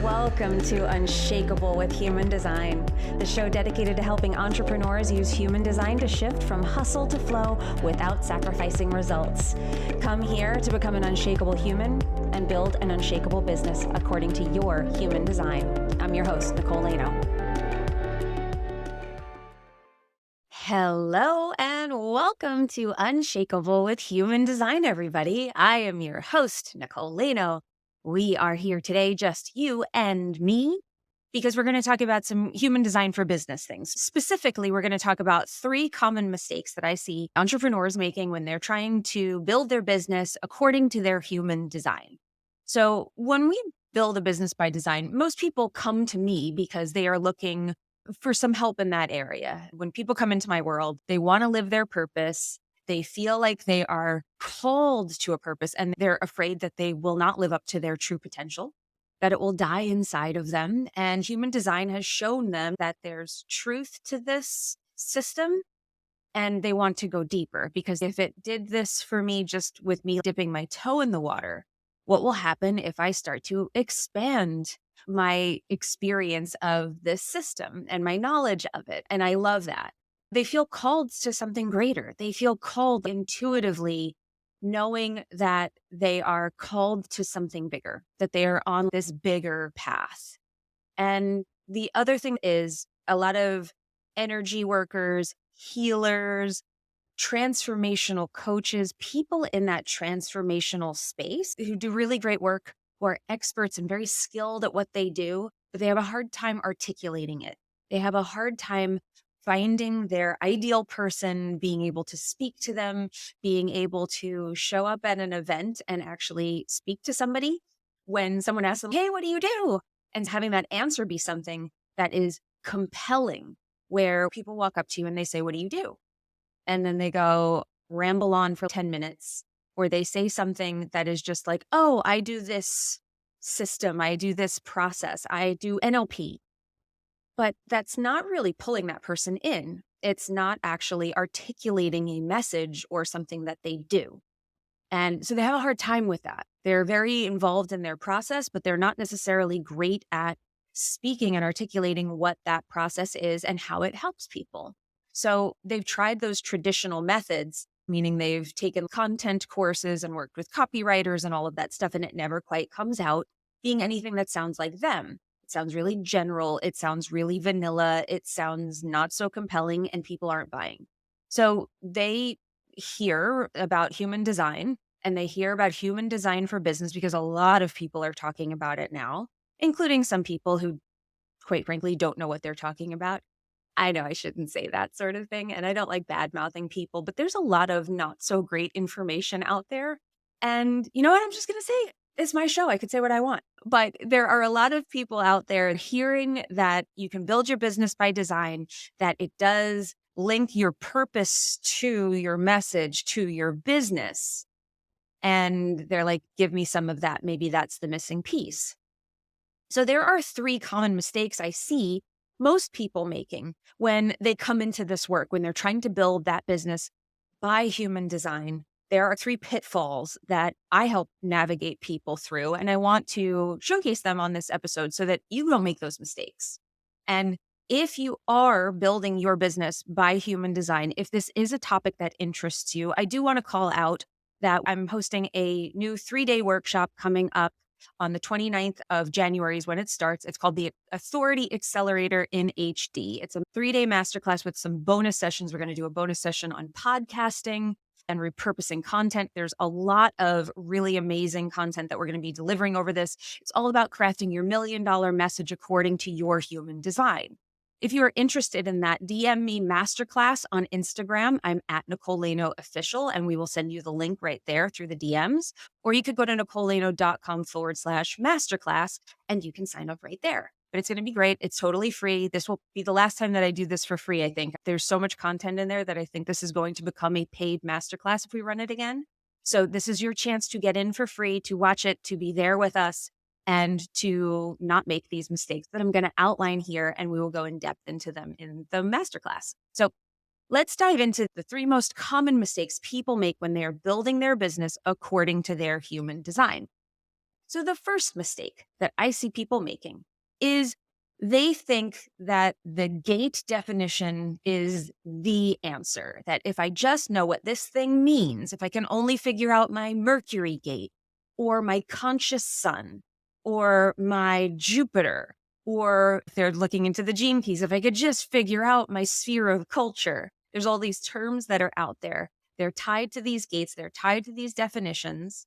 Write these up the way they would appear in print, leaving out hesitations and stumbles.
Welcome to Unshakable with Human Design, the show dedicated to helping entrepreneurs use human design to shift from hustle to flow without sacrificing results. Come here to become an unshakable human and build an unshakable business according to your human design. I'm your host, Nicole Laino. Hello and welcome to Unshakable with Human Design, everybody. I am your host, Nicole Laino. We are here today, just you and me, because we're going to talk about some human design for business things. Specifically, we're going to talk about 3 common mistakes that I see entrepreneurs making when they're trying to build their business according to their human design. So when we build a business by design, most people come to me because they are looking for some help in that area. When people come into my world, they want to live their purpose. They feel like they are called to a purpose and they're afraid that they will not live up to their true potential, that it will die inside of them. And human design has shown them that there's truth to this system and they want to go deeper, because if it did this for me, just with me dipping my toe in the water, what will happen if I start to expand my experience of this system and my knowledge of it? And I love that. They feel called to something greater. They feel called intuitively, knowing that they are called to something bigger, that they are on this bigger path. And the other thing is a lot of energy workers, healers, transformational coaches, people in that transformational space who do really great work, who are experts and very skilled at what they do, but they have a hard time articulating it. They have a hard time finding their ideal person, being able to speak to them, being able to show up at an event and actually speak to somebody when someone asks them, hey, what do you do? And having that answer be something that is compelling, where people walk up to you and they say, what do you do? And then they go ramble on for 10 minutes, or they say something that is just like, oh, I do this system, I do this process, I do NLP. But that's not really pulling that person in. It's not actually articulating a message or something that they do. And so they have a hard time with that. They're very involved in their process, but they're not necessarily great at speaking and articulating what that process is and how it helps people. So they've tried those traditional methods, meaning they've taken content courses and worked with copywriters and all of that stuff, and it never quite comes out being anything that sounds like them. It sounds really general. It sounds really vanilla. It sounds not so compelling, and people aren't buying. So they hear about human design, and they hear about human design for business because a lot of people are talking about it now, including some people who, quite frankly, don't know what they're talking about. I know I shouldn't say that sort of thing, and I don't like bad-mouthing people, but there's a lot of not so great information out there. And you know what? I'm just going to say, it's my show. I could say what I want. But there are a lot of people out there hearing that you can build your business by design, that it does link your purpose to your message, to your business. And they're like, give me some of that. Maybe that's the missing piece. So there are 3 common mistakes I see most people making when they come into this work, when they're trying to build that business by human design. There are 3 pitfalls that I help navigate people through, and I want to showcase them on this episode so that you don't make those mistakes. And if you are building your business by human design, if this is a topic that interests you, I do want to call out that I'm hosting a new 3-day workshop coming up on the 29th of January is when it starts. It's called the Authority Accelerator in HD. It's a 3-day masterclass with some bonus sessions. We're going to do a bonus session on podcasting and repurposing content. There's a lot of really amazing content that we're going to be delivering over this. It's all about crafting your $1 million message according to your human design. If you are interested in that, DM me masterclass on Instagram. I'm at Nicole Laino Official, and we will send you the link right there through the DMs. Or you could go to NicoleLaino.com/masterclass, and you can sign up right there. But it's going to be great. It's totally free. This will be the last time that I do this for free, I think. There's so much content in there that I think this is going to become a paid masterclass if we run it again. So this is your chance to get in for free, to watch it, to be there with us, and to not make these mistakes that I'm going to outline here, and we will go in depth into them in the masterclass. So let's dive into the 3 most common mistakes people make when they are building their business according to their human design. So the first mistake that I see people making is they think that the gate definition is the answer. That if I just know what this thing means, if I can only figure out my Mercury gate or my conscious sun or my Jupiter, or if they're looking into the gene keys, if I could just figure out my sphere of culture. There's all these terms that are out there. They're tied to these gates. They're tied to these definitions.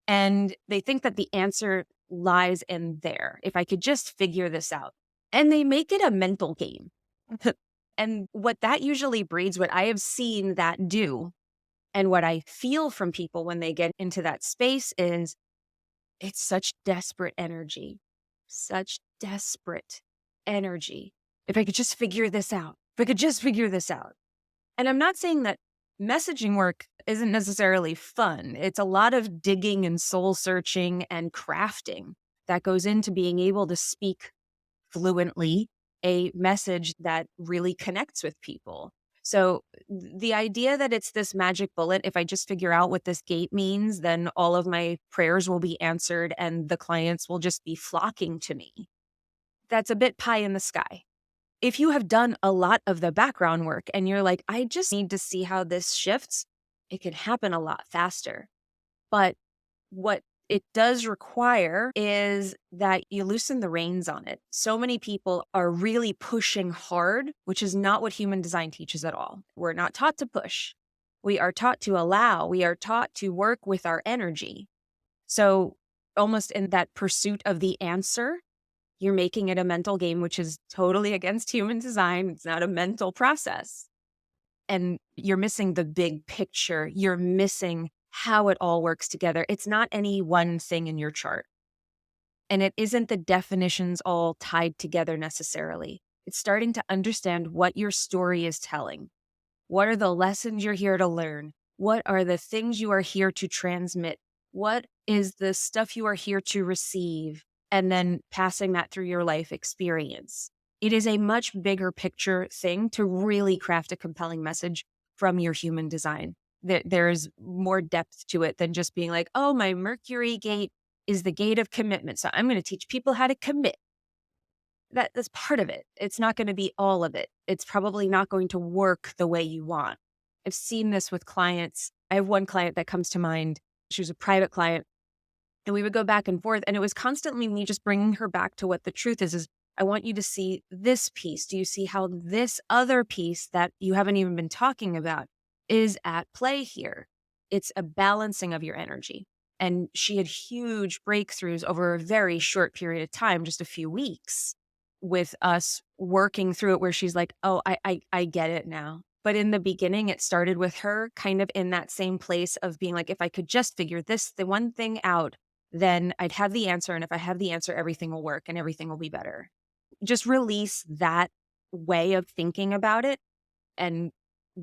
And they think that the answer lies in there. If I could just figure this out. And they make it a mental game. And what that usually breeds, what I have seen that do, and what I feel from people when they get into that space is it's such desperate energy, such desperate energy. If I could just figure this out, if I could just figure this out. And I'm not saying that messaging work isn't necessarily fun. It's a lot of digging and soul searching and crafting that goes into being able to speak fluently a message that really connects with people. So the idea that it's this magic bullet, if I just figure out what this gate means, then all of my prayers will be answered and the clients will just be flocking to me. That's a bit pie in the sky. If you have done a lot of the background work and you're like, I just need to see how this shifts, it can happen a lot faster. But what it does require is that you loosen the reins on it. So many people are really pushing hard, which is not what human design teaches at all. We're not taught to push. We are taught to allow. We are taught to work with our energy. So almost in that pursuit of the answer, you're making it a mental game, which is totally against human design. It's not a mental process. And you're missing the big picture. You're missing how it all works together. It's not any one thing in your chart. And it isn't the definitions all tied together necessarily. It's starting to understand what your story is telling. What are the lessons you're here to learn? What are the things you are here to transmit? What is the stuff you are here to receive? And then passing that through your life experience. It is a much bigger picture thing to really craft a compelling message from your human design. There's more depth to it than just being like, oh, my Mercury gate is the gate of commitment. So I'm going to teach people how to commit. That's part of it. It's not going to be all of it. It's probably not going to work the way you want. I've seen this with clients. I have one client that comes to mind. She was a private client. And we would go back and forth. And it was constantly me just bringing her back to what the truth is I want you to see this piece. Do you see how this other piece that you haven't even been talking about is at play here? It's a balancing of your energy. And she had huge breakthroughs over a very short period of time, just a few weeks, with us working through it where she's like, oh, I get it now. But in the beginning, it started with her kind of in that same place of being like, if I could just figure the one thing out, then I'd have the answer. And if I have the answer, everything will work and everything will be better. Just release that way of thinking about it and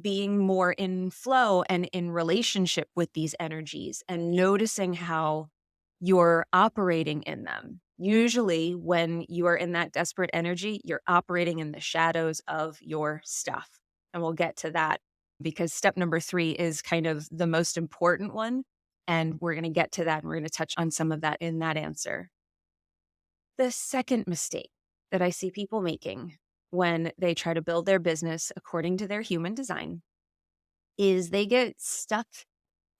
being more in flow and in relationship with these energies and noticing how you're operating in them. Usually when you are in that desperate energy, you're operating in the shadows of your stuff. And we'll get to that because step number 3 is kind of the most important one. And we're going to get to that and we're going to touch on some of that in that answer. The second mistake that I see people making when they try to build their business according to their human design is they get stuck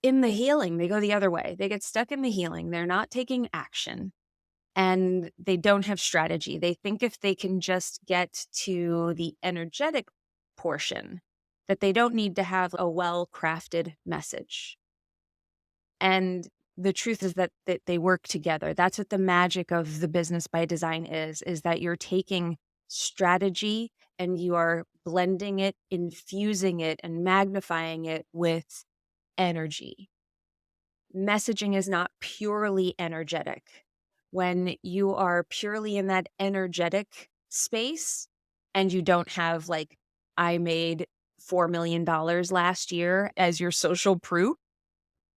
in the healing. They go the other way. They get stuck in the healing. They're not taking action and they don't have strategy. They think if they can just get to the energetic portion, that they don't need to have a well-crafted message. And the truth is that they work together. That's what the magic of the business by design is that you're taking strategy and you are blending it, infusing it, and magnifying it with energy. Messaging is not purely energetic. When you are purely in that energetic space and you don't have like, I made $4 million last year as your social proof,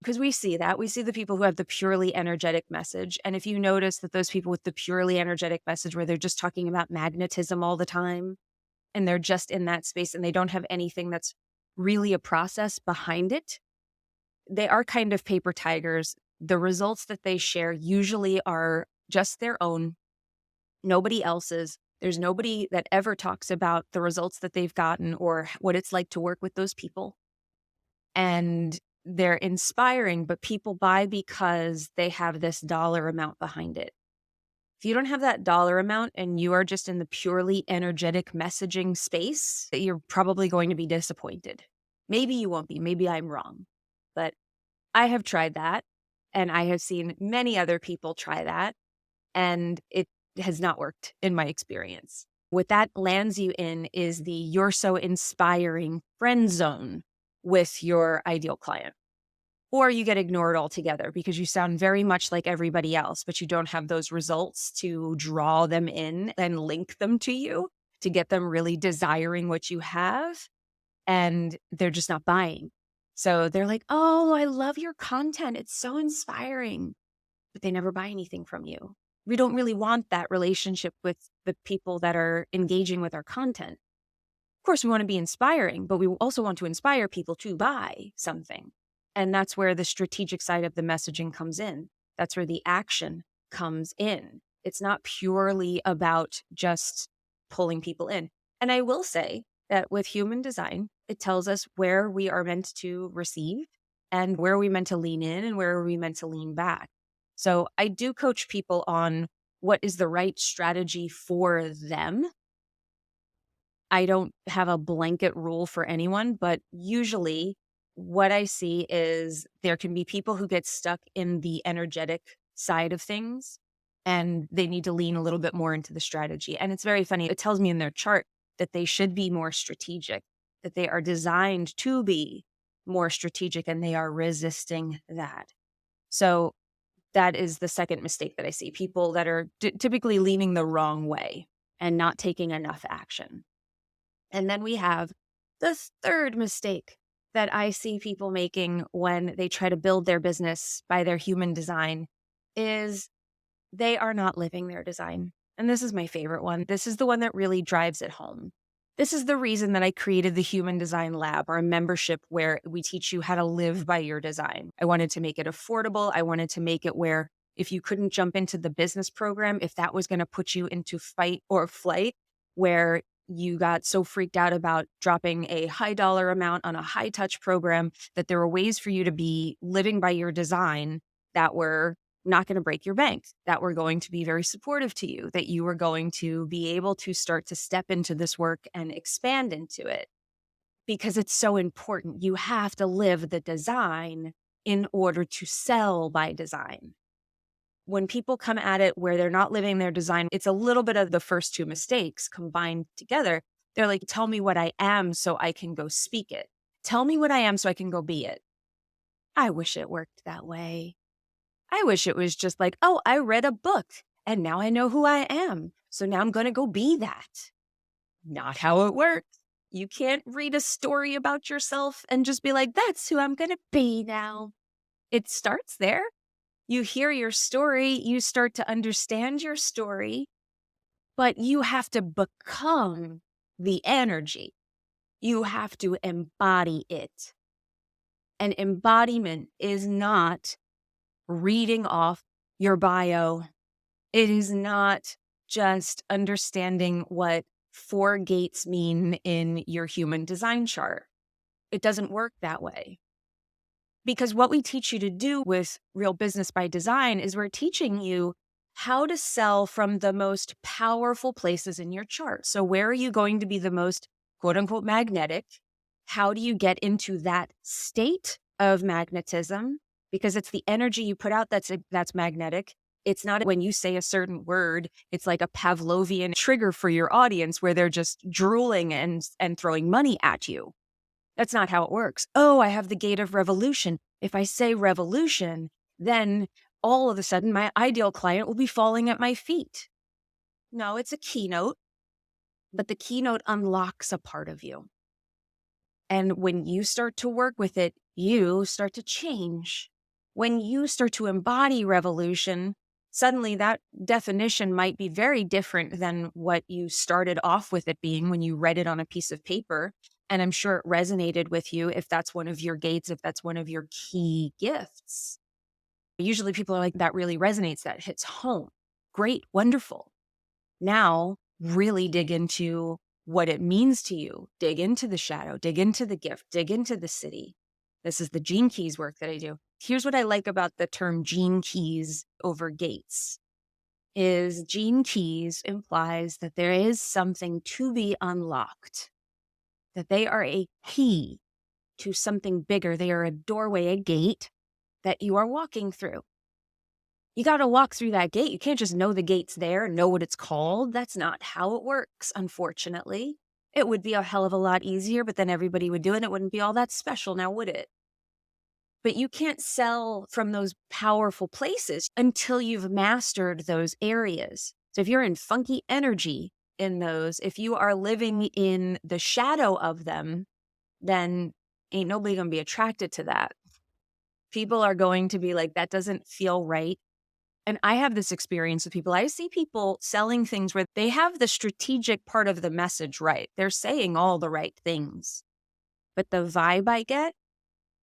because we see that. We see the people who have the purely energetic message. And if you notice that those people with the purely energetic message where they're just talking about magnetism all the time and they're just in that space and they don't have anything that's really a process behind it, they are kind of paper tigers. The results that they share usually are just their own, nobody else's. There's nobody that ever talks about the results that they've gotten or what it's like to work with those people. And they're inspiring, but people buy because they have this dollar amount behind it. If you don't have that dollar amount and you are just in the purely energetic messaging space, you're probably going to be disappointed. Maybe you won't be. Maybe I'm wrong. But I have tried that, and I have seen many other people try that, and it has not worked in my experience. What that lands you in is the you're so inspiring friend zone with your ideal client. Or you get ignored altogether because you sound very much like everybody else, but you don't have those results to draw them in and link them to you to get them really desiring what you have. And they're just not buying. So they're like, oh, I love your content. It's so inspiring. But they never buy anything from you. We don't really want that relationship with the people that are engaging with our content. Of course, we want to be inspiring, but we also want to inspire people to buy something. And that's where the strategic side of the messaging comes in. That's where the action comes in. It's not purely about just pulling people in. And I will say that with human design, it tells us where we are meant to receive and where we meant to lean in and where we meant to lean back. So I do coach people on what is the right strategy for them. I don't have a blanket rule for anyone, but usually what I see is there can be people who get stuck in the energetic side of things and they need to lean a little bit more into the strategy. And it's very funny. It tells me in their chart that they should be more strategic, that they are designed to be more strategic and they are resisting that. So that is the second mistake that I see. People that are typically leaning the wrong way and not taking enough action. And then we have the third mistake that I see people making when they try to build their business by their human design is they are not living their design. And this is my favorite one. This is the one that really drives it home. This is the reason that I created the Human Design Lab, or a membership where we teach you how to live by your design. I wanted to make it affordable. I wanted to make it where if you couldn't jump into the business program, if that was going to put you into fight or flight, where you got so freaked out about dropping a high dollar amount on a high touch program, that there were ways for you to be living by your design that were not going to break your bank, that were going to be very supportive to you, that you were going to be able to start to step into this work and expand into it. Because it's so important. You have to live the design in order to sell by design. When people come at it where they're not living their design, it's a little bit of the first two mistakes combined together. They're like, tell me what I am so I can go speak it. Tell me what I am so I can go be it. I wish it worked that way. I wish it was just like, oh, I read a book and now I know who I am. So now I'm going to go be that. Not how it works. You can't read a story about yourself and just be like, that's who I'm going to be now. It starts there. You hear your story, you start to understand your story, but you have to become the energy. You have to embody it. And embodiment is not reading off your bio. It is not just understanding what 4 gates mean in your human design chart. It doesn't work that way. Because what we teach you to do with Real Business by Design is we're teaching you how to sell from the most powerful places in your chart. So where are you going to be the most quote unquote magnetic? How do you get into that state of magnetism? Because it's the energy you put out that's magnetic. It's not when you say a certain word, it's like a Pavlovian trigger for your audience where they're just drooling and throwing money at you. That's not how it works. Oh, I have the gate of revolution. If I say revolution, then all of a sudden my ideal client will be falling at my feet. No, it's a keynote, but the keynote unlocks a part of you. And when you start to work with it, you start to change. When you start to embody revolution, suddenly that definition might be very different than what you started off with it being when you read it on a piece of paper. And I'm sure it resonated with you if that's one of your gates, if that's one of your key gifts. Usually people are like, that really resonates, that hits home. Great, wonderful. Now, really dig into what it means to you. Dig into the shadow, dig into the gift, dig into the city. This is the gene keys work that I do. Here's what I like about the term gene keys over gates is gene keys implies that there is something to be unlocked, that they are a key to something bigger. They are a doorway, a gate that you are walking through. You got to walk through that gate. You can't just know the gate's there and know what it's called. That's not how it works, unfortunately. It would be a hell of a lot easier, but then everybody would do it and it wouldn't be all that special now, would it? But you can't sell from those powerful places until you've mastered those areas. So if you're in funky energy in those, if you are living in the shadow of them, then ain't nobody going to be attracted to that. People are going to be like, that doesn't feel right. And I have this experience with people. I see people selling things where they have the strategic part of the message right. They're saying all the right things. But the vibe I get,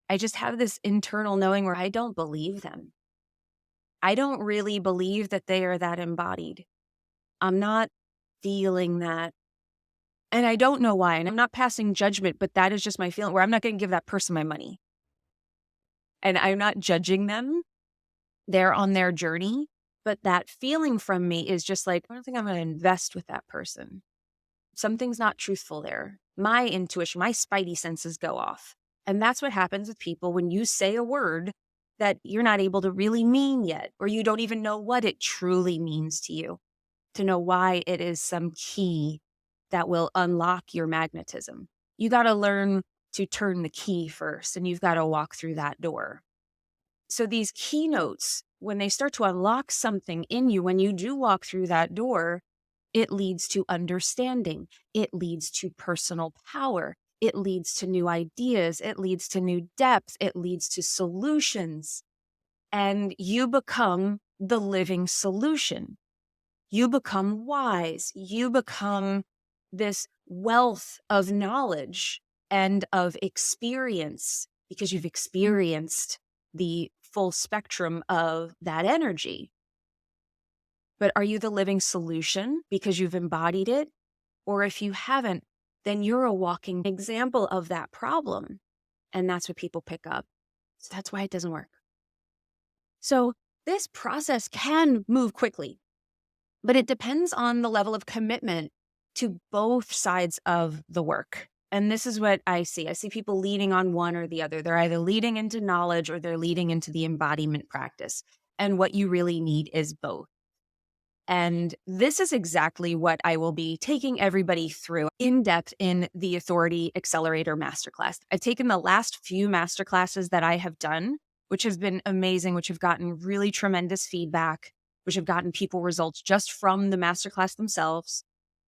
I just have this internal knowing where I don't believe them. I don't really believe that they are that embodied. I'm not feeling that. And I don't know why. And I'm not passing judgment, but that is just my feeling where I'm not going to give that person my money. And I'm not judging them. They're on their journey. But that feeling from me is just like, I don't think I'm going to invest with that person. Something's not truthful there. My intuition, my spidey senses go off. And that's what happens with people when you say a word that you're not able to really mean yet, or you don't even know what it truly means to you, to know why it is some key that will unlock your magnetism. You got to learn to turn the key first, and you've got to walk through that door. So these keynotes, when they start to unlock something in you, when you do walk through that door, it leads to understanding. It leads to personal power. It leads to new ideas. It leads to new depth. It leads to solutions. And you become the living solution. You become wise. You become this wealth of knowledge and of experience because you've experienced the full spectrum of that energy. But are you the living solution because you've embodied it? Or if you haven't, then you're a walking example of that problem. And that's what people pick up. So that's why it doesn't work. So this process can move quickly, but it depends on the level of commitment to both sides of the work. And this is what I see. I see people leading on one or the other. They're either leading into knowledge or they're leading into the embodiment practice. And what you really need is both. And this is exactly what I will be taking everybody through in depth in the Authority Accelerator Masterclass. I've taken the last few masterclasses that I have done, which have been amazing, which have gotten really tremendous feedback, which have gotten people results just from the masterclass themselves.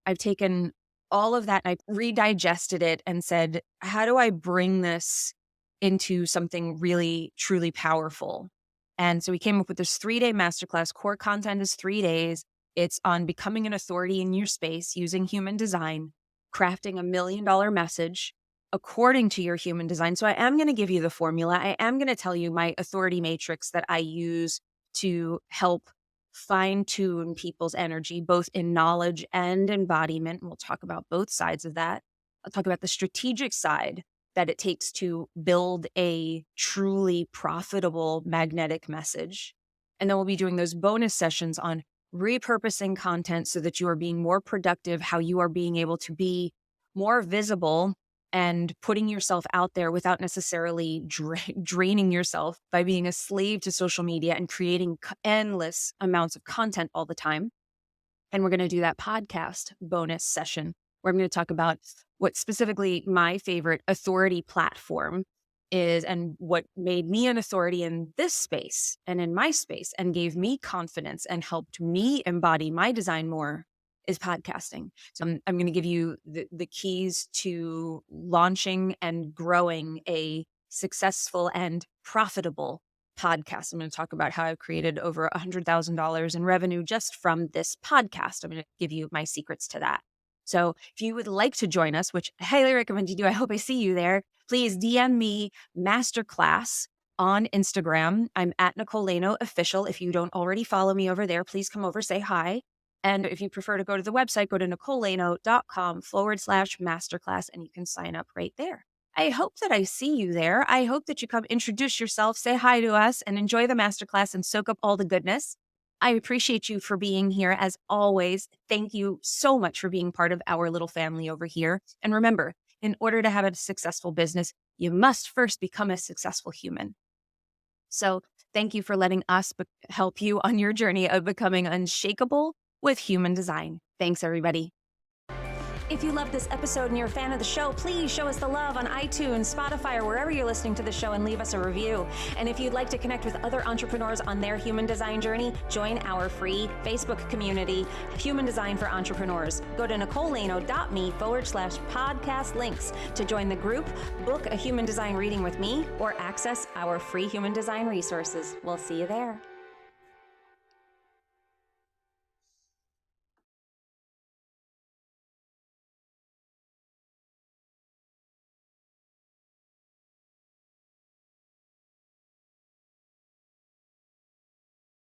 I've taken all of that and I redigested it and said, how do I bring this into something really, truly powerful? And so we came up with this 3-day masterclass. Core content is 3 days. It's on becoming an authority in your space using human design, crafting $1 million message according to your human design. So I am going to give you the formula. I am going to tell you my authority matrix that I use to help fine-tune people's energy, both in knowledge and embodiment. We'll talk about both sides of that. I'll talk about the strategic side that it takes to build a truly profitable magnetic message. And then we'll be doing those bonus sessions on repurposing content so that you are being more productive, how you are being able to be more visible and putting yourself out there without necessarily draining yourself by being a slave to social media and creating endless amounts of content all the time. And we're going to do that podcast bonus session where I'm going to talk about what specifically my favorite authority platform is and what made me an authority in this space and in my space and gave me confidence and helped me embody my design more is podcasting. So I'm going to give you the keys to launching and growing a successful and profitable podcast. I'm going to talk about how I've created over $100,000 in revenue just from this podcast. I'm going to give you my secrets to that. So if you would like to join us, which I highly recommend you do, I hope I see you there, please DM me masterclass on Instagram. I'm at Nicole Laino Official. If you don't already follow me over there, please come over, say hi. And if you prefer to go to the website, go to NicoleLaino.com/masterclass, and you can sign up right there. I hope that I see you there. I hope that you come introduce yourself, say hi to us, and enjoy the masterclass and soak up all the goodness. I appreciate you for being here as always. Thank you so much for being part of our little family over here. And remember, in order to have a successful business, you must first become a successful human. So thank you for letting us help you on your journey of becoming unshakable with human design. Thanks, everybody. If you love this episode and you're a fan of the show, please show us the love on iTunes, Spotify, or wherever you're listening to the show and leave us a review. And if you'd like to connect with other entrepreneurs on their human design journey, join our free Facebook community, Human Design for Entrepreneurs. Go to NicoleLaino.me/podcast links to join the group, book a human design reading with me, or access our free human design resources. We'll see you there.